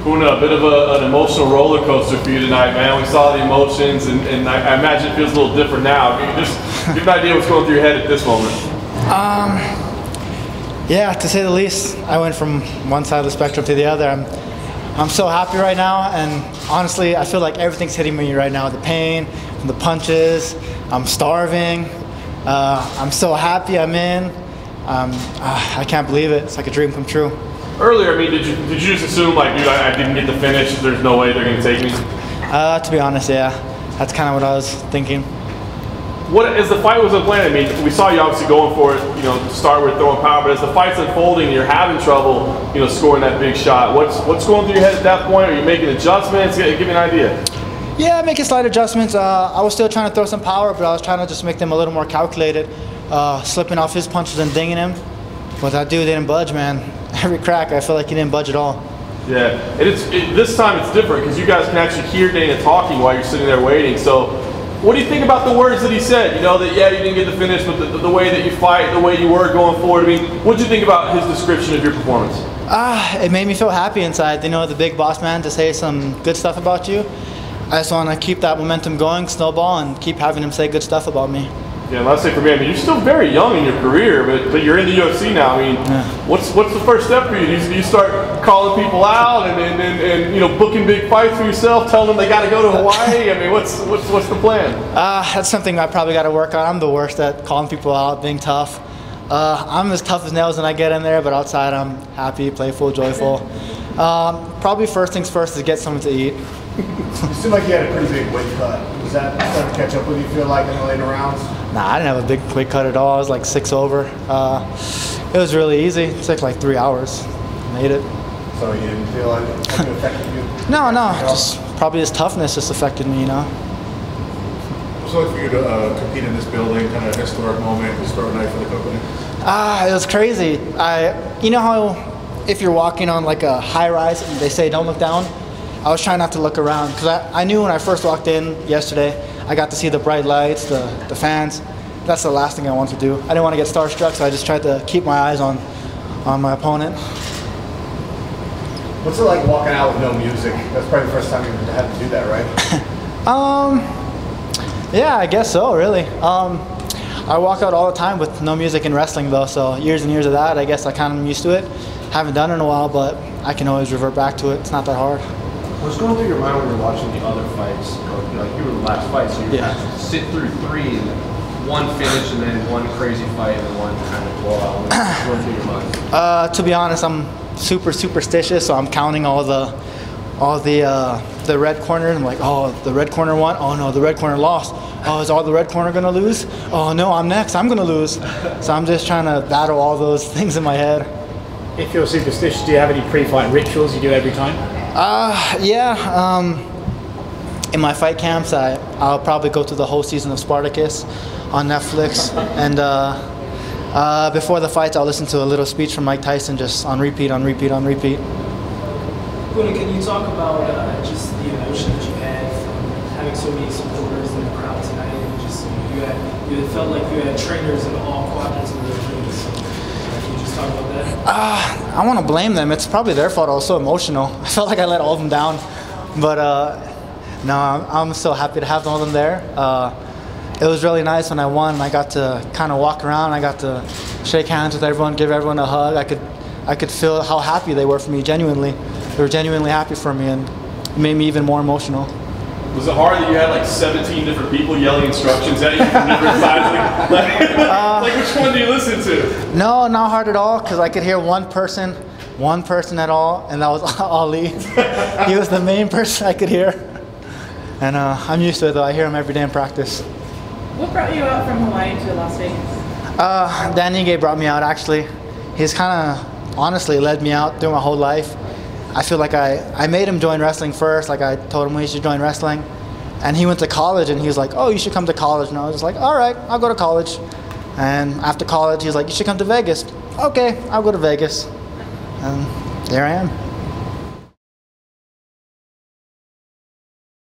Puna, a bit of an emotional roller coaster for you tonight, man. We saw the emotions, and I imagine it feels a little different now. Can you just give an idea what's going through your head at this moment? Yeah, to say the least, I went from one side of the spectrum to the other. I'm so happy right now, and honestly, I feel like everything's hitting me right now. The pain, the punches, I'm starving. I'm so happy I'm in. I can't believe it. It's like a dream come true. Earlier, I mean, did you just assume, like, dude, I didn't get the finish, there's no way they're going to take me? To be honest, yeah. That's kind of what I was thinking. What, as the fight was unplanned, I mean, we saw you obviously going for it, you know, to start with throwing power, but as the fight's unfolding and you're having trouble, you know, scoring that big shot, what's going through your head at that point? Are you making adjustments? Give me an idea. Yeah, making slight adjustments. I was still trying to throw some power, but I was trying to just make them a little more calculated, slipping off his punches and dinging him. But that dude didn't budge, man. Every crack, I feel like he didn't budge at all. Yeah, and this time it's different because you guys can actually hear Dana talking while you're sitting there waiting. So, what do you think about the words that he said? You know, that yeah, you didn't get the finish, but the way that you fight, the way you were going forward. I mean, what did you think about his description of your performance? It made me feel happy inside. You know, the big boss man to say some good stuff about you. I just want to keep that momentum going, snowball, and keep having him say good stuff about me. Yeah, last thing for me, I mean, you're still very young in your career, but you're in the UFC now. I mean, what's the first step for you? Do you start calling people out and you know, booking big fights for yourself, telling them they got to go to Hawaii? I mean, what's the plan? That's something I probably got to work on. I'm the worst at calling people out, being tough. I'm as tough as nails when I get in there, but outside I'm happy, playful, joyful. Probably first things first is get something to eat. You seem like you had a pretty big weight cut. Was that starting to catch up with you, feel like, in the later rounds? Nah, I didn't have a big weight cut at all. I was like 6 over. It was really easy. It took like 3 hours. Made it. So you didn't feel like it affected you? No, just probably his toughness just affected me, you know. What's it like for you to compete in this building, kind of a historic moment, historic night for the company? It was crazy. You know how if you're walking on like a high rise and they say don't look down? I was trying not to look around because I knew when I first walked in yesterday, I got to see the bright lights, the fans. That's the last thing I wanted to do. I didn't want to get starstruck, so I just tried to keep my eyes on my opponent. What's it like walking out with no music? That's probably the first time you had to do that, right? Yeah, I guess so, really. I walk out all the time with no music in wrestling, though, so years and years of that, I guess I kind of am used to it. Haven't done it in a while, but I can always revert back to it. It's not that hard. What's going through your mind when you're watching the other fights? You know, like you were the last fight, so you have to sit through 3 and one finish and then one crazy fight and then one kind of blowout. What's going through your mind? To be honest, I'm super superstitious, so I'm counting all the red corners. I'm like, oh, the red corner won. Oh no, the red corner lost. Oh, is all the red corner gonna lose? Oh no, I'm next. I'm gonna lose. So I'm just trying to battle all those things in my head. If you're superstitious, do you have any pre-fight rituals you do every time? In my fight camps, I'll probably go through the whole season of Spartacus on Netflix, and before the fights, I'll listen to a little speech from Mike Tyson, just on repeat, on repeat, on repeat. Puna, can you talk about just the emotion that you had from having so many supporters in the crowd tonight, and just you felt like you had trainers in all quadrants of the ring? So, can you just talk about that? I want to blame them. It's probably their fault. I was so emotional. I felt like I let all of them down. But no, I'm so happy to have all of them there. It was really nice when I won. I got to kind of walk around. I got to shake hands with everyone, give everyone a hug. I could feel how happy they were for me, genuinely. They were genuinely happy for me, and it made me even more emotional. Was it hard that you had like 17 different people yelling instructions at you from different sides? Like which one do you listen to? No, not hard at all, because I could hear one person at all, and that was Ali. He was the main person I could hear. And I'm used to it, though. I hear him every day in practice. What brought you out from Hawaii to Las Vegas? Danny brought me out, actually. He's kind of honestly led me out through my whole life. I feel like I made him join wrestling first. Like I told him he should join wrestling. And he went to college and he was like, oh, you should come to college. And I was just like, all right, I'll go to college. And after college, he was like, you should come to Vegas. Okay, I'll go to Vegas. And there I am.